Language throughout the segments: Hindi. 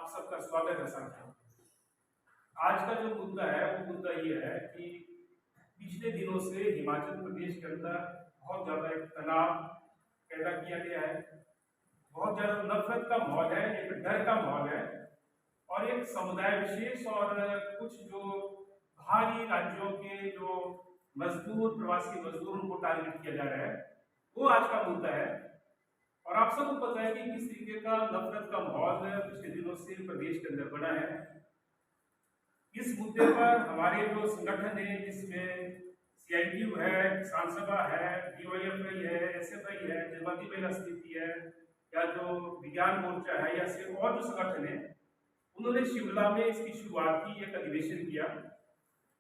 आप सबका स्वागत है साथियों। आज का जो मुद्दा है वो मुद्दा ये है कि पिछले दिनों से हिमाचल प्रदेश के अंदर बहुत ज्यादा एक तनाव पैदा किया गया है। बहुत ज्यादा नफरत का माहौल है, एक डर का माहौल है और एक समुदाय विशेष और कुछ जो बाहरी राज्यों के जो मजदूर प्रवासी मजदूर उनको टारगेट किया जा रहा है, वो आज का मुद्दा है। और आप सबको पता है कि किस तरीके का नफरत का माहौल पिछले दिनों से प्रदेश के अंदर बना है। इस मुद्दे पर हमारे जो संगठन है, जिसमें CITU है, किसान सभा है, DYFI है, SFI है, जमाती महिला समिति है, या जो विज्ञान मोर्चा है, या से और जो संगठन है, उन्होंने शिमला में इसकी शुरुआत की, एक अधिवेशन किया।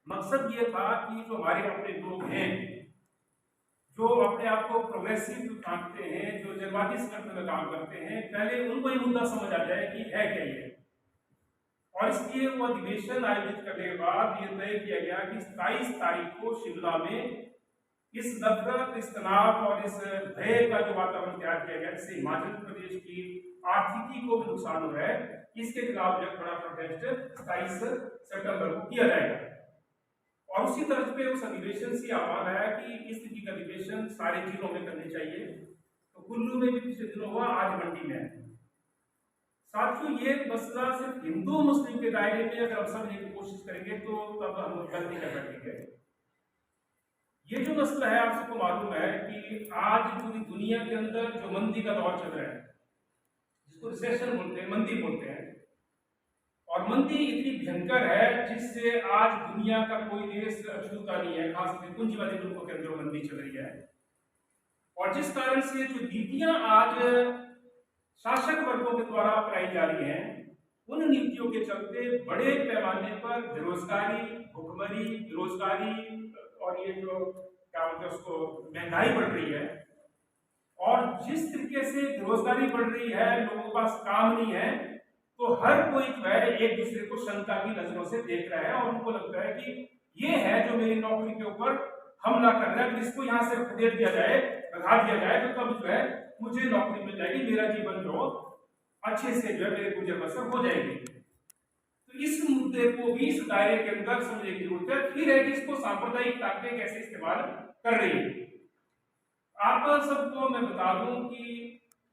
मकसद ये था कि जो हमारे अपने लोग हैं, जो अपने आप को प्रोग्रेसिव मानते हैं, जो जनवादी संगठन में काम करते हैं, पहले उनको ये मुद्दा समझ आ जाए कि है क्या ये। और इसलिए वो अधिवेशन आयोजित करने के बाद ये तय किया गया कि 27 तारीख को शिमला में इस नफरत, इस तनाव और इस भय का जो वातावरण तैयार किया गया, जिससे हिमाचल प्रदेश की आर्थिकी को भी नुकसान हो रहा है, इसके खिलाफ एक बड़ा प्रोटेस्ट 27 सितंबर को किया जाएगा। और उसी तरह पे उस अधिवेशन से आह्वान आया कि इस तरह का अधिवेशन सारे जिलों में करने चाहिए। तो कुल्लू में भी पिछले दिनों हुआ, आज मंडी में है। साथियों, ये मसला सिर्फ हिंदू मुस्लिम के दायरे में अगर हम समझने की कोशिश करेंगे तो तब हम गलती कर बैठेंगे। ये जो मसला है, आप सबको मालूम है कि आज पूरी दुनिया के अंदर जो मंदी का दौर चल रहा है, जिसको रिसेशन बोलते हैं, मंदी बोलते हैं, और मंदी इतनी भयंकर है जिससे आज दुनिया का कोई देश छूता नहीं है, खासकर पूंजीवादी मुल्कों के अंदर मंदी चल रही है। और जिस कारण से जो नीतियां आज शासक वर्गों के द्वारा अपनाई जा रही हैं, उन नीतियों के चलते बड़े पैमाने पर बेरोजगारी, भुखमरी, बेरोजगारी और ये जो क्या बोलते हैं उसको महंगाई बढ़ रही है। और जिस तरीके से बेरोजगारी बढ़ रही है, लोगों के पास काम नहीं है, तो हर कोई जो है एक दूसरे को शंका की नजरों से देख रहा है और उनको लगता है कि ये है जो मेरी नौकरी के ऊपर हमला कर रहा है, इसको यहाँ से खदेड़ दिया जाए, भगा दिया जाए, तो तब जो है मुझे नौकरी मिल जाएगी, मेरा जीवन जो अच्छे से जो है मेरे गुजर बसर हो जाएगी। तो इस मुद्दे को भी इस दायरे के अंदर समझने की जरूरत है। फिर है कि इसको सांप्रदायिक ताकतें कैसे इस्तेमाल कर रही है। आप सबको मैं बता दूं कि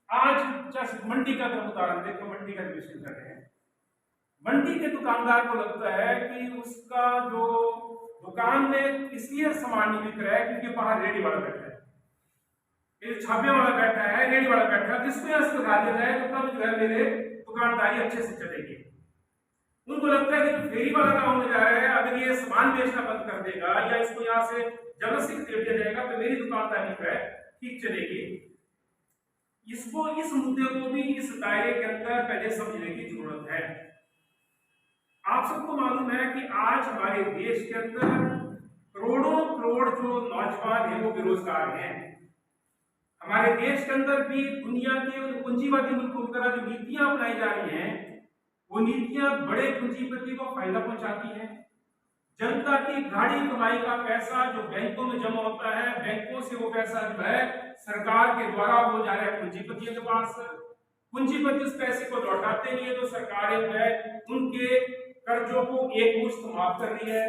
आज जैसे मंडी का अगर उदाहरण देखो, मंडी का विश्लेषण कर रहे हैं, मंडी के दुकानदार को लगता है कि उसका जो दुकान में इसलिए सामान नहीं बिक रहा है क्योंकि बाहर रेडी वाला बैठा है, ये छापे वाला बैठा है, रेडी वाला बैठा है, जिसको यहाँ से लगा दिया जाए तो तब जो है मेरे दुकानदारी अच्छे से चलेगी। उनको लगता है कि जो फेरी वाला काम होने जा रहा है, अगर ये सामान बेचना बंद कर देगा या इसको यहाँ से जबरदस्ती खरीद दिया जाएगा तो मेरी दुकानदारी जो है ठीक चलेगी। इसको, इस मुद्दे को भी इस दायरे के अंदर पहले समझने की जरूरत है। आप सबको मालूम है कि आज हमारे देश के अंदर करोड़ों करोड़ जो नौजवान हैं वो बेरोजगार हैं। हमारे देश के अंदर भी दुनिया के पूंजीवादी मुल्कों की तरह जो नीतियां अपनाई जा रही हैं, वो नीतियां बड़े पूंजीपति को फायदा पहुंचाती हैं। जनता की गाढ़ी कमाई का पैसा जो बैंकों में जमा होता है, बैंकों से वो पैसा जो है सरकार के द्वारा वो जा रहा है पूंजीपतियों के पास। पूंजीपति उस पैसे को लौटाते नहीं है तो सरकारें जो है उनके कर्जों को एक मुश्त माफ कर रही है,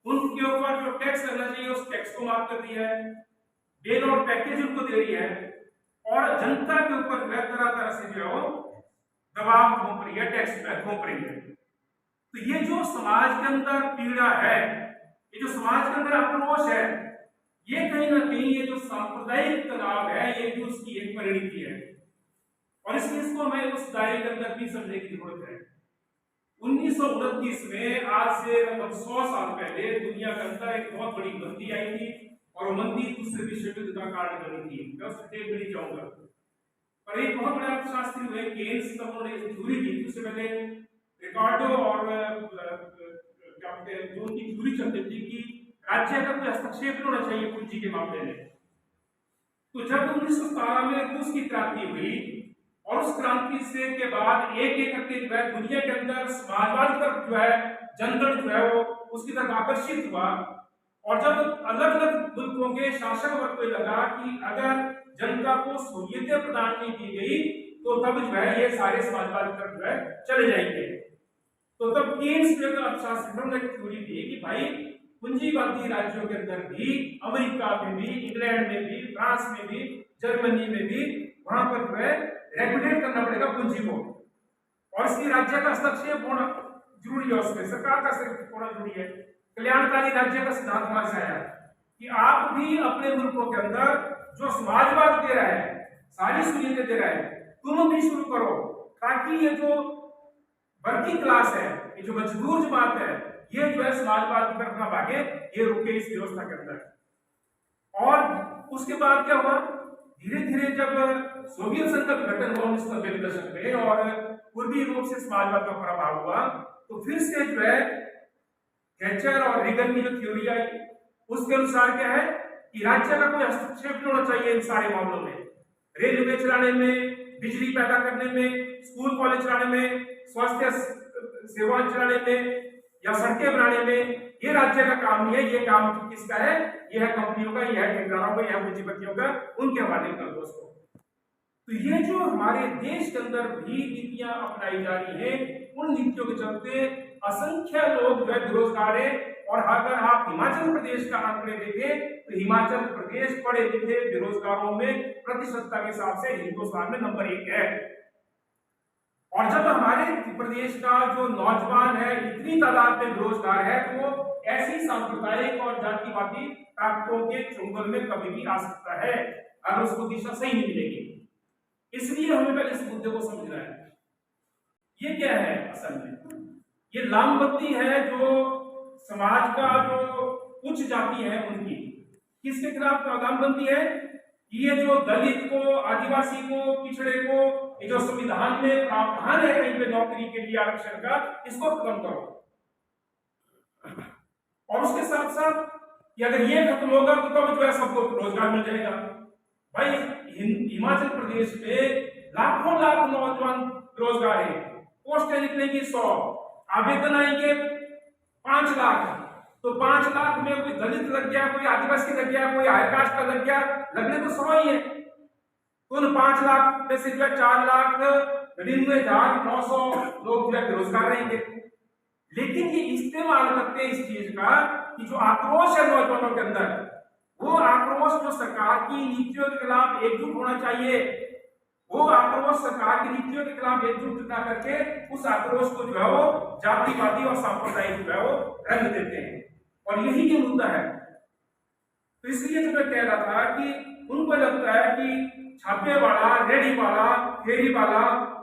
उनके ऊपर जो टैक्स लगना चाहिए उस टैक्स को माफ कर रही है, बेल और पैकेज उनको दे रही है, और जनता के ऊपर तरह तरह से जो है दबाव थोप रही है, टैक्स थोप रही है। तो ये जो समाज के अंदर पीड़ा है, ये जो समाज के अंदर आक्रोश है, ये कहीं ना कहीं ये जो सांप्रदायिक तनाव है, ये भी उसकी एक परिणति है। और इसलिए इसको हमें उस दायरे के अंदर भी समझने की जरूरत है। 1929 में, आज से लगभग 100 साल पहले, दुनिया के अंदर एक बहुत बड़ी मंदी आई थी और वो मंदी दूसरे विश्व युद्ध का कारण बनी थी। मैं उस डिटेल में नहीं जाऊंगा, पर एक बहुत बड़ा अर्थशास्त्री हुए केन्स, तब उन्होंने थ्योरी दी थी। उससे पहले रिकार्डो और क्या कहते हैं जो उनकी थ्योरी चलती थी कि राज्य का कोई हस्तक्षेप होना चाहिए पूंजी के मामले में। तो जब 1917 में रूस की क्रांति हुई और उस क्रांति से के बाद एक एक करके जो है दुनिया के अंदर समाजवाद की तरफ जो है जनगण जो है वो उसकी तरफ आकर्षित हुआ। और जब अलग अलग मुल्कों के शासक वर्ग को लगा कि अगर जनता को सहूलियतें प्रदान नहीं की गई तो तब जो है ये सारे समाजवाद की तरफ जो है चले जाएंगे। तो तब केन्स जो अर्थशास्त्र ने थ्योरी दी कि भाई पूंजीवादी राज्यों के अंदर भी, अमेरिका में भी, इंग्लैंड में भी, फ्रांस में भी, जर्मनी में भी, वहां पर जो है रेगुलेट करना पड़ेगा पूंजी को, और इसकी राज्य का हस्तक्षेप होना जरूरी है, उसमें सरकार का हस्तक्षेप होना जरूरी है। कल्याणकारी राज्य का सिद्धांत वहां से आया कि आप भी अपने मुल्कों के अंदर जो समाजवाद दे रहा है, सारी सुविधाएं दे रहा है, तुम भी शुरू करो, ताकि ये जो वर्किंग क्लास है, ये जो मजदूर जमात है, ये जो है समाजवाद की तरफ ना भागे, ये रुके इस व्यवस्था के अंदर। और उसके बाद क्या हुआ, धीरे धीरे जब सोवियत संघ का गठन हुआ 1990 के दशक में और पूर्वी यूरोप से समाजवाद का प्रभाव हुआ, तो फिर से जो है थैचर और रीगन की जो थ्योरी आई, उसके अनुसार क्या है कि राज्य का कोई हस्तक्षेप नहीं होना चाहिए इन सारे मामलों में, रेलवे चलाने में, बिजली पैदा करने में, स्कूल कॉलेज चलाने में, स्वास्थ्य सेवा चलाने में या सड़कें बनाने में, ये राज्य का काम नहीं है, ये काम किसका है, ये है कंपनियों का, ये है ठेकेदारों का, ये है पूंजीपतियों का, उनके हवाले कर दो उसको। तो ये जो हमारे देश के अंदर भी नीतियां अपनाई जा रही है, उन नीतियों के चलते असंख्य लोग जो है बेरोजगार है। और अगर आप हिमाचल प्रदेश का आंकड़े देखें तो हिमाचल प्रदेश पढ़े लिखे बेरोजगारों में प्रतिशतता के हिसाब से हिंदुस्तान में नंबर 1 है। और जब हमारे प्रदेश का जो नौजवान है इतनी तादाद में बेरोजगार है, तो वो ऐसी सांप्रदायिक और जातिवादी ताकतों के चुंगल में कभी भी आ सकता है अगर उसको दिशा सही नहीं मिलेगी। इसलिए हमें पहले इस मुद्दे को समझना है। ये क्या है असल में, ये लामबंदी है जो समाज का जो उच्च जाति है उनकी, किसके खिलाफ लामबंदी है, ये जो दलित को, आदिवासी को, पिछड़े को, ये जो संविधान में प्रावधान है कहीं पे नौकरी के लिए आरक्षण का, इसको खत्म करो। और उसके साथ साथ कि अगर ये खत्म होगा तो तब जो है सबको रोजगार मिल जाएगा। भाई हिमाचल प्रदेश में लाखों लाख नौजवान रोजगार है, पोस्टें निकलेंगी 100, आवेदन आएंगे 5 लाख, तो 5 लाख में कोई दलित लग गया, कोई आदिवासी लग गया, कोई हायर कास्ट का लग गया, लगने तो 100 ही है, तो उन 5 लाख में से जो है 4,99,900 लोग जो है बेरोजगार रहेंगे। लेकिन ये इस्तेमाल करते हैं इस चीज का कि जो आक्रोश है नौजवानों के अंदर, वो आक्रोश जो सरकार की नीतियों के खिलाफ एकजुट होना चाहिए, वो आक्रोश सरकार की नीतियों के खिलाफ एकजुट ना करके उस आक्रोश को जो है वो जातिवादी और सांप्रदायिक जो है वो रंग देते हैं। और यही ये मुद्दा है। तो इसलिए जो मैं कह रहा था कि उनको लगता है कि छापे वाला, रेडी वाला, फेरी वाला,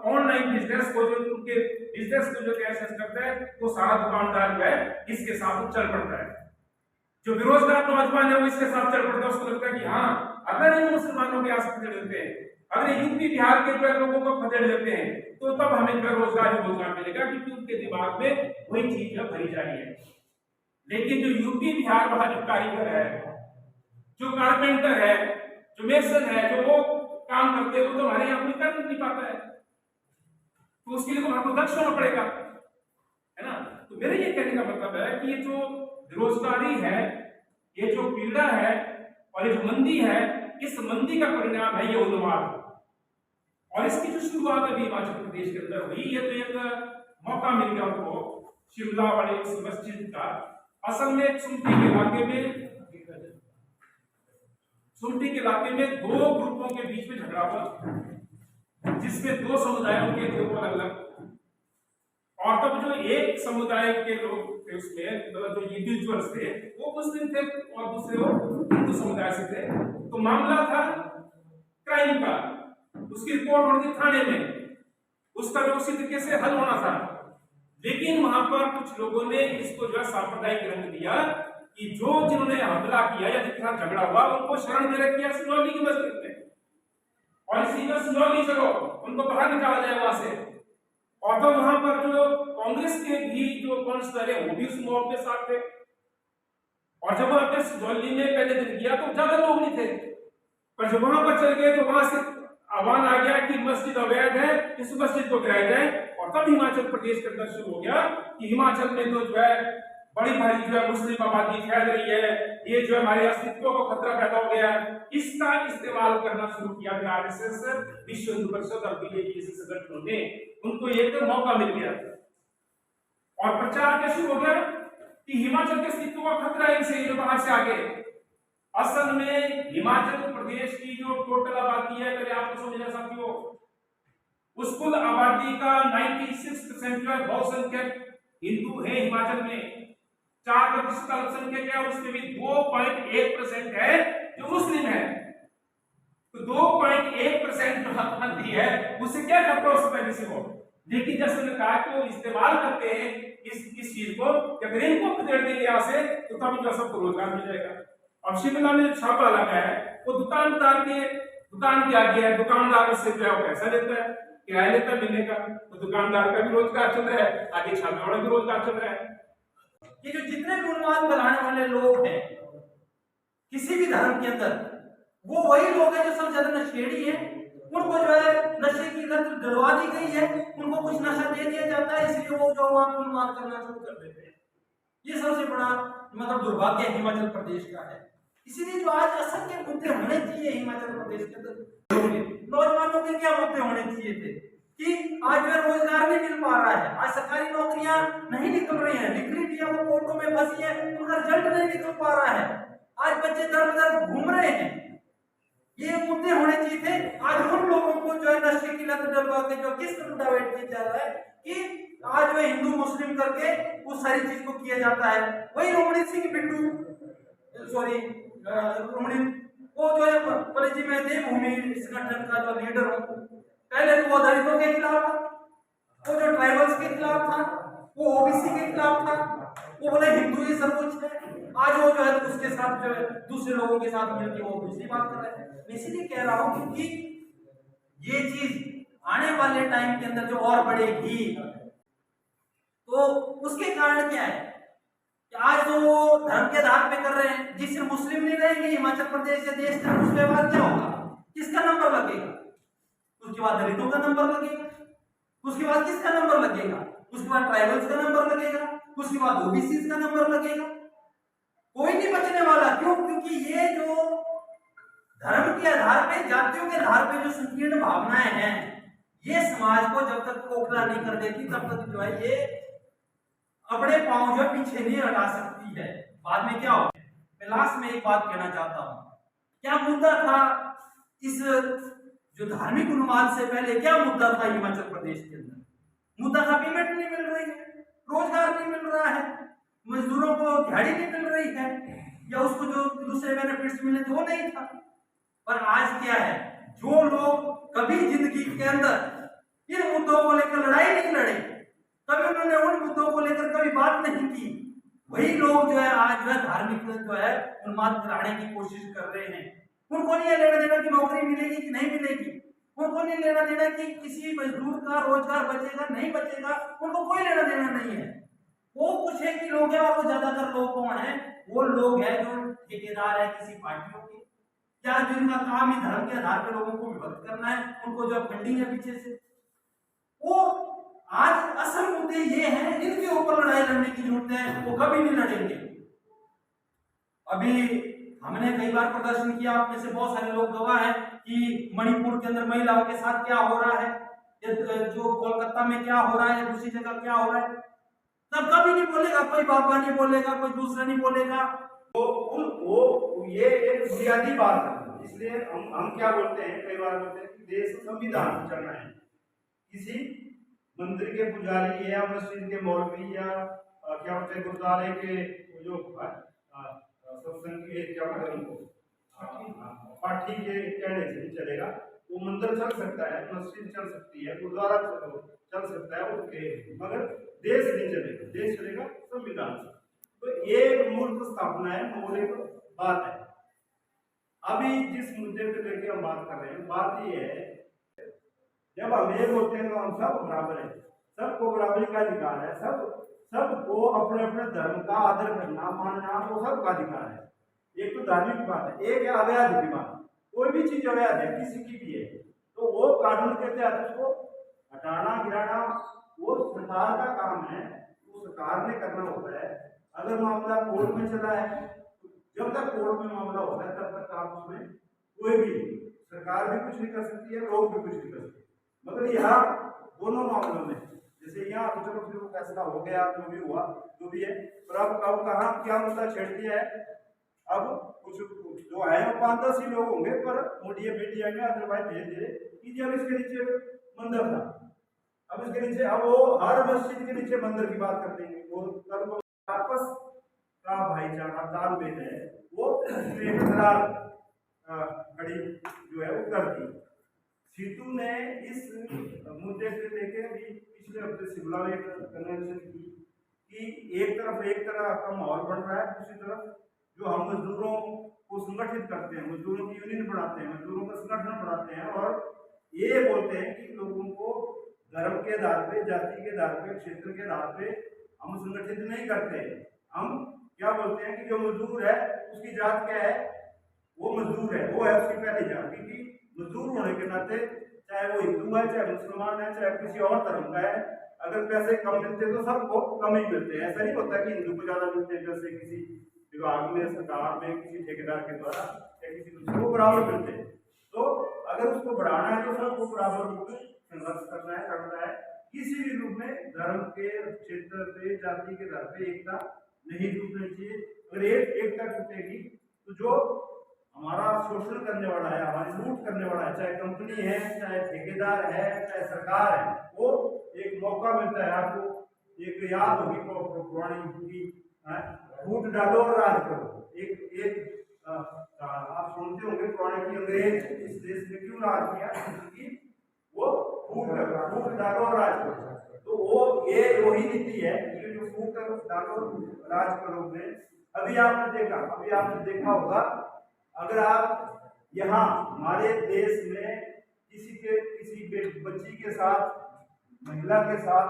ऑनलाइन बिजनेस को जो उनके बिजनेस को जो कैसे करता है, वो सारा दुकानदार जो है इसके साथ चल पड़ता है। जो बेरोजगार नौजवान है वो इसके साथ चल पड़ता है। उसको लगता है कि हाँ, अगर इन मुसलमानों के आस खदेड़ देते हैं, अगर यूपी बिहार के जो लोगों को खदेड़ देते हैं, तो तब हमें रोजगार मिलेगा, क्योंकि उनके दिमाग में वही चीज भरी जा रही है। लेकिन जो यूपी बिहार वाला जो कारीगर है, जो कारपेंटर है, जो मेसन है, जो वो काम करते हैं, वो तो हमारे यहाँ कोई कर नहीं पाता है, तो उसके लिए तो हमको दक्ष होना पड़ेगा, है ना। तो मेरे ये कहने का मतलब है कि ये जो बेरोजगारी है, ये जो पीड़ा है और ये जो मंदी है, इस मंदी का परिणाम है ये उन्माद। और इसकी जो शुरुआत अभी हिमाचल प्रदेश के अंदर हुई, ये तो एक मौका मिल गया उनको शिमला वाले इस मस्जिद का। असल में सुमटी के इलाके में 2 ग्रुपों के बीच में झगड़ा हुआ, जिसमें 2 समुदायों के थे वो अलग अलग, और तब जो एक समुदाय के लोग थे उसमें, मतलब जो इंडिविजुअल्स थे वो मुस्लिम थे और दूसरे वो हिंदू समुदाय से थे। तो मामला था क्राइम का, उसकी रिपोर्ट होनी थी थाने में, उसका जो उसी तरीके से हल होना था। लेकिन वहां पर कुछ लोगों ने इसको जो है सांप्रदायिक रंग दिया कि जो जिन्होंने हमला किया या जिनके साथ झगड़ा हुआ उनको शरण दे रखी है सिनौली की मस्जिद में, और इसी में सिनौली चलो उनको बाहर निकाला जाए वहां से। और तो वहां पर जो कांग्रेस के भी जो काउंसलर है वो भी उस मॉब के साथ थे। और जब वहां पे सिनौली में पहले दिन किया तो ज्यादा लोग नहीं थे, पर जब वहां पर चल गए तो वहां से आह्वान आ गया कि मस्जिद अवैध है, इस मस्जिद को गिराया जाए। और तब हिमाचल प्रदेश के अंदर शुरू हो गया कि हिमाचल में तो जो है बड़ी भारी जो है मुस्लिम आबादी फैल रही है, ये जो हमारे अस्तित्व को खतरा पैदा हो गया है, इसका इस्तेमाल करना शुरू किया गया। आरएसएस, विश्व हिंदू परिषद और बीजेपी जैसे संगठनों ने उनको एक मौका मिल गया और प्रचार क्या शुरू हो गया कि हिमाचल के अस्तित्व का खतरा है इनसे, जो बाहर से आ गए। असल में हिमाचल प्रदेश की जो टोटल आबादी है, पहले आपको समझना साथियों, उस कुल आबादी का 96% जो है बहुसंख्यक हिंदू है हिमाचल में। 4% अल्पसंख्यक है, उसमें भी 2.1% है जो मुस्लिम है। तो 2.1% जो आबादी है उससे क्या खतरा हो सकता है किसी को? लेकिन जैसे मैंने कहा कि वो इस्तेमाल करते हैं इस चीज को, अगर इनको खदेड़ देंगे यहाँ से तो तभी जो सबको रोजगार मिल जाएगा। अब शिमला में जो छापा लगा है वो दुकान के आगे है, दुकानदार उससे जो है वो पैसा लेता है, किराया लेता है महीने का, तो दुकानदार का भी रोजगार चल रहा है, आगे छापे वाला भी रोजगार चल रहा है। ये जो जितने भी उन्माद फैलाने वाले लोग हैं किसी भी धर्म के अंदर, वो वही लोग हैं जो सबसे ज्यादा नशेड़ी हैं। उनको जो है नशे की लत डलवा दी गई है, उनको कुछ नशा दे दिया जाता है, इसलिए वो जो उन्माद करना शुरू कर देते हैं। ये सबसे बड़ा मतलब दुर्भाग्य हिमाचल प्रदेश का है। इसीलिए जो आज असंख्य मुद्दे होने चाहिए हिमाचल प्रदेश के अंदर, नौजवानों के क्या मुद्दे होने चाहिए थे कि आज जो रोजगार नहीं मिल पा रहा है, आज सरकारी नौकरियां नहीं निकल रही हैं, निकली भी है वो कोर्टों में फंसी है, उनका रिजल्ट नहीं निकल पा रहा है, आज बच्चे दर बदर घूम रहे हैं। ये मुद्दे होने चाहिए थे। आज उन लोगों को जो है नशे की लत डलवा के जो किस तरह डाइवर्ट किया जा रहा है कि आज जो हिंदू मुस्लिम करके उस सारी चीज को किया जाता है। वही रोमणी सिंह बिट्टू, सॉरी रोमणी, वो जो है कॉलेज में देवभूमि संगठन का जो लीडर हो, पहले तो वो दलितों के खिलाफ था, वो जो ट्राइबल्स के खिलाफ था, वो ओबीसी के खिलाफ था, वो बोले हिंदू ही सर्वोच्च है। आज वो जो है उसके साथ जो है दूसरे लोगों के साथ मिलकर वो दूसरी बात कर रहे हैं। इसीलिए कह रहा हूं क्योंकि ये चीज आने वाले टाइम के अंदर जो और बढ़ेगी, तो उसके कारण क्या है कि आज तो वो धर्म के आधार पे कर रहे हैं, जिससे मुस्लिम नहीं रहेंगे हिमाचल प्रदेश या देश में, उसके बाद क्या होगा, किसका नंबर लगेगा? उसके बाद दलितों का नंबर लगेगा, उसके बाद किसका नंबर लगेगा, उसके बाद ट्राइबल्स का नंबर लगेगा, उसके बाद ओबीसी का नंबर लगेगा। कोई नहीं बचने वाला। क्यों? क्योंकि ये जो धर्म के आधार पे, जातियों के आधार पे जो संकीर्ण भावनाएं हैं, ये समाज को जब तक खोखला नहीं कर देती तब तक जो है ये अपने पांव जो पीछे नहीं हटा सकती है। बाद में क्या हो? मैं लास्ट में एक बात कहना चाहता हूं। क्या मुद्दा था इस जो धार्मिक उन्माद से पहले, क्या मुद्दा था हिमाचल प्रदेश के अंदर? मुद्दा था पेमेंट नहीं मिल रही है, रोजगार नहीं मिल रहा है, मजदूरों को दिहाड़ी नहीं मिल रही है, या उसको जो दूसरे बेनिफिट्स मिले थे वो नहीं था। पर आज क्या है, जो लोग कभी जिंदगी के अंदर इन मुद्दों को लेकर लड़ाई नहीं लड़े, कभी उन्होंने उन मुद्दों को लेकर कभी बात नहीं की, वही लोग जो है आज जो है धार्मिक जो है उन्माद कराने की कोशिश कर रहे हैं। उनको नहीं लेना देना कि नौकरी मिलेगी कि नहीं मिलेगी, उनको नहीं लेना देना कि किसी मजदूर का रोजगार बचेगा नहीं बचेगा, उनको कोई लेना देना नहीं है। वो कुछ एक ही लोग हैं, और वो ज्यादातर लोग कौन है? वो लोग हैं जो ठेकेदार है किसी पार्टियों के, या जिनका काम ही धर्म के आधार पर लोगों को विभक्त करना है, उनको जो फंडिंग है पीछे से। वो आज असल मुद्दे ये हैं, इनके ऊपर लड़ाई लड़ने की जरूरत है, वो कभी नहीं लड़ेंगे। अभी हमने कई बार प्रदर्शन किया, आप में से बहुत सारे लोग गवाह हैं कि मणिपुर के अंदर महिलाओं के साथ क्या हो रहा है, जो कोलकाता में क्या हो रहा है, दूसरी जगह क्या हो रहा है, तब कभी नहीं बोलेगा कोई, बाबा नहीं बोलेगा कोई, दूसरा नहीं बोलेगा। वो ये एक बुनियादी बात है। इसलिए हम क्या बोलते हैं, कई बार बोलते हैं कि देश संविधान चलना है। किसी मंदिर के पुजारी या मस्जिद के मौलवी या क्या बोलते हैं गुरुद्वारे के जो सत्संग के क्या बोलते हैं उनको पाठी के कहने से नहीं चलेगा। वो मंदिर चल सकता है, मस्जिद चल सकती है, गुरुद्वारा चल सकता है, ओके, मगर देश नहीं चलेगा। देश चलेगा संविधान से। तो एक मूल स्थापना है, मौलिक बात है। अभी जिस मुद्दे पे लेके हम बात कर रहे हैं, बात ये है, जब हम एक होते हैं तो हम सब बराबर है, सबको बराबरी का अधिकार है, सबको अपने अपने धर्म का आदर करना मानना वो सबका अधिकार है। एक तो धार्मिक बात है, एक है अवैध की बात। कोई भी चीज अवैध है किसी की भी है तो वो कानून के तहत उसको हटाना गिराना वो सरकार का काम है, वो सरकार ने करना होता है। अगर मामला कोर्ट में चला है, तो जब तक कोर्ट में मामला होता है तब तक आप उसमें कोई भी सरकार भी कुछ नहीं कर सकती है, लोग भी कुछ नहीं कर सकते। मगर यहाँ दोनों मामलों में जैसे यहाँ तो चलो फिर वो फैसला हो गया, जो भी हुआ जो भी है, पर अब कहाँ क्या मुद्दा छेड़ दिया है। अब कुछ जो है वो 5-10 ही लोग होंगे, पर मीडिया में अदरवाइज धीरे धीरे कि अब इसके नीचे मंदिर था, अब इसके नीचे अब वो हर मस्जिद के नीचे मंदिर की बात कर देंगे। वो कल को आपस का भाईचारा तालमेल है वो दरार खड़ी जो है वो कर दी। सीतू ने इस मुद्दे से लेके भी पिछले हफ्ते शिमला में एक कन्वेंशन की कि एक तरह का माहौल बन रहा है, दूसरी तरफ जो हम मजदूरों को संगठित करते हैं, मजदूरों की यूनियन बढ़ाते हैं, मजदूरों का संगठन बढ़ाते हैं और ये बोलते हैं कि लोगों को धर्म के आधार पे, जाति के आधार पे, क्षेत्र के आधार पे हम संगठित नहीं करते। हम क्या बोलते हैं कि जो मजदूर है उसकी जात क्या है, वो मजदूर है, वो है उसकी पहली जात। क्योंकि मजदूर होने के नाते चाहे वो हिंदू है, चाहे मुसलमान है, चाहे किसी और धर्म का है, अगर पैसे कम मिलते हैं तो सबको कम ही मिलते हैं। ऐसा नहीं होता कि हिंदू को ज्यादा मिलते हैं, जैसे किसी विभाग में, सरकार में, किसी ठेकेदार के द्वारा या किसी दूसरे को बराबर मिलते हैं। तो अगर उसको बढ़ाना है तो सबको बराबर रूप में संघर्ष करना है, करना है। किसी भी रूप में धर्म के, क्षेत्र पे, जाति के आधार पे एकता नहीं टूटनी चाहिए। अगर एकता टूटेगी तो जो हमारा शोषण करने वाला है, हमारी लूट करने वाला है, चाहे कंपनी है, चाहे ठेकेदार है, चाहे सरकार है, वो एक मौका मिलता है। आपको एक याद होगी पुरानी की, फूट डालो और राज करो। एक आप सुनते होंगे पुराने की अंग्रेज इस देश में क्यों राज किया, क्योंकि वो फूट डालो और राज करो। तो वो ये वही नीति है, ये जो फूट डालो राज करो में अभी आपने देखा होगा। अगर आप यहाँ हमारे देश में किसी बच्ची के साथ, महिला के साथ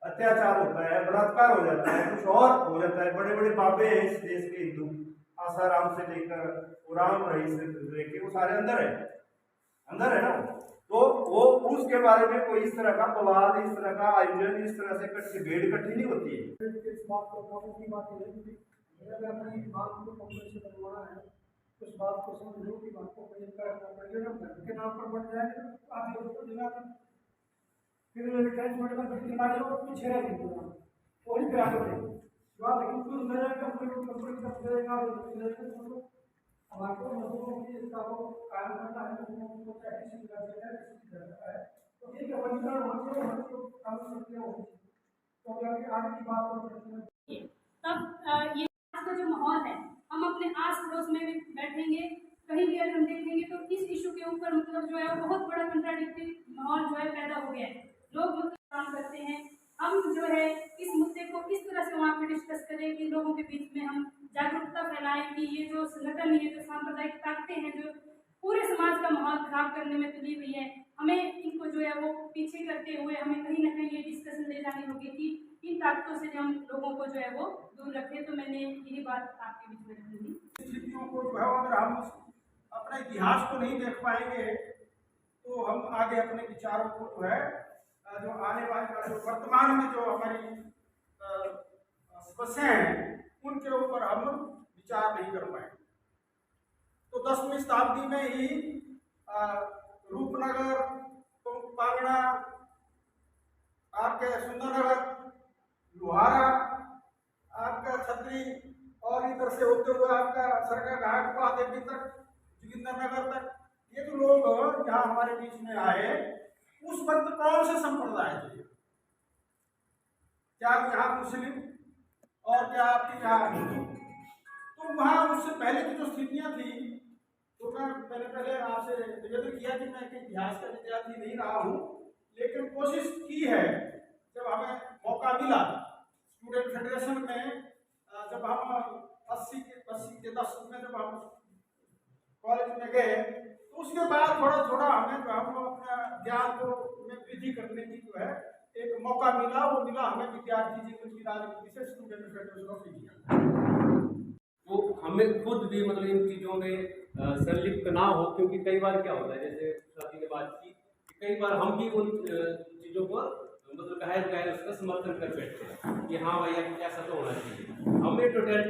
अत्याचार होता है, बलात्कार हो जाता है, कुछ और हो जाता है, बड़े बड़े बाबे हैं इस देश के हिंदू, आसाराम से लेकर राम रही से लेके वो सारे अंदर है ना। तो वो उसके बारे में कोई इस तरह का बवाल, इस तरह का आयोजन, इस तरह से भीड़ इकट्ठी नहीं होती है। इस बात को अगर अपनी बात को कंपनी से बनवाना है तो उस बात को समझ लो कि बात को रखना पड़ेगा। धर्म के नाम पर बढ़ जाए तो आप लोगों को दिला फिर ट्रांसपोर्ट का दिला दो, पीछे रह गई और फिर आगे बढ़े बात। लेकिन कुछ नजर कंपनी का करेगा हमारे को मजदूरों की इसका को कायम करना है, तो किसी का है तो ठीक है, पंजीकरण होती है, काम करते हो तो आगे की बात। तब ये आज का जो माहौल है, हम अपने आस पड़ोस में भी बैठेंगे, कहीं भी अगर हम देखेंगे तो इस इशू के ऊपर मतलब जो है वो बहुत बड़ा कंट्राडिक्टरी माहौल जो है पैदा हो गया है। लोग मतलब काम करते हैं, हम जो है इस मुद्दे को किस तरह से वहाँ पे डिस्कस करें कि लोगों के बीच में हम जागरूकता फैलाएं कि ये जो संगठन, ये जो सांप्रदायिक ताकतें हैं जो पूरे समाज का माहौल खराब करने में तुली हुई है, हमें इनको जो है वो पीछे करते हुए हमें कहीं ना कहीं ये डिस्कशन ले जानी होगी कि इन ताकतों से हम लोगों को जो है वो दूर रखें। तो मैंने यही बात आपके बीच में रखूंगी। स्थितियों को जो है अगर हम अपने इतिहास को नहीं देख पाएंगे तो हम आगे अपने विचारों को जो है जो आने वाले जो वर्तमान में जो हमारी समस्याएं हैं उनके ऊपर हम विचार नहीं कर पाएंगे। तो 10वीं शताब्दी में ही रूपनगर, पांगड़ा, आपके सुंदरनगर, लोहारा, आपका छतरी और इधर से होते हुए आपका सरकार घाट महादेवी तक, जोगिंदरनगर तक, ये जो लोग यहाँ हमारे बीच में आए उस वक्त कौन से संप्रदाय थे? क्या यहाँ मुस्लिम और क्या आपके यहाँ हिंदू? तो वहाँ उससे पहले की जो स्थितियाँ थी, तो मैं पहले आपसे निवेदन किया कि मैं एक इतिहास का विद्यार्थी नहीं रहा हूँ, लेकिन कोशिश की है जब हमें मौका मिला स्टूडेंट फेडरेशन में, जब हम 80 के दशक में जब हम कॉलेज में गए तो उसके बाद थोड़ा हमें हम अपना ज्ञान को में वृद्धि करने की जो है एक मौका मिला, वो मिला हमें विद्यार्थी जीवन की राजनीति से स्टूडेंट फेडरेशन ऑफ इंडिया। तो हमें खुद भी मतलब इन चीज़ों में संलिप्त ना हो, क्योंकि कई बार क्या होता है, जैसे शादी के बाद की कई बार हम भी उन चीज़ों को मतलब गाय उसका समर्थन कर बैठते हैं कि हाँ भैया ऐसा तो होना चाहिए। हमें टोटल